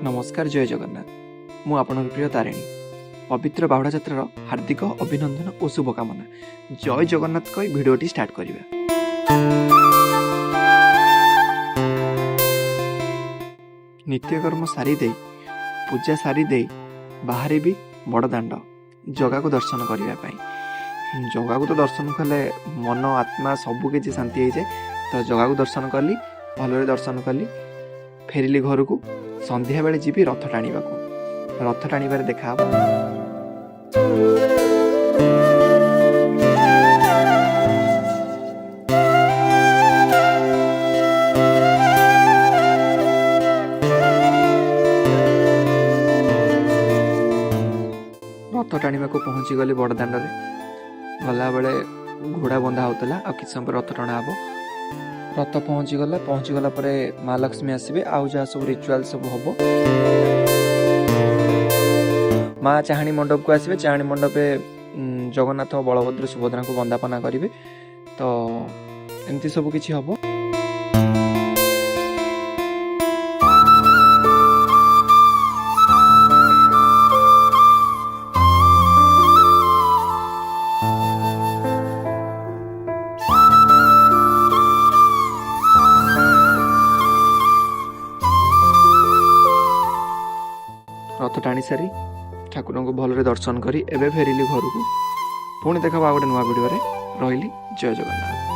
नमस्कार जय जगन्नाथ मु आपन प्रिय तारिणी पवित्र बाहुड़ा यात्रार हार्दिक अभिनंदन और शुभकामना। जय जगन्नाथ कही भिडियोटी स्टार्ट करिबा। नित्यकर्म सारी दे पूजा सारी दे बाहरी भी बड़ दांड जगा को दर्शन करने। जगा को तो दर्शन कले मन आत्मा सबू किसी शांति हो जाए। तो जगा को दर्शन कली भल दर्शन कली फेरिली घर को। संध्या बेले जीवी रथ टाणीबा को। रथ टाणीबार देखा रथ टाणीबा को पहुंची गली बड़ दांड गला बेले घोड़ा बंधा होता आ कि समय रथ टणा हे। रथ पहुंची गला परे माँ लक्ष्मी आसबे आउ जहाँ सब रिचुआल सब हम। माँ चाहाणी मंडप को आसबे। चाहाणी मंडप जगन्नाथ बलभद्र सुभद्रा को वंदापना करेंगे। तो एमती सब किछि हम। रथ टाणी सारी ठाकुर को भलरे दर्शन करी एबे फेरिली घर को। पुणी देखा गोटे नुआ वीडियो रे। रही जय जगन्नाथ।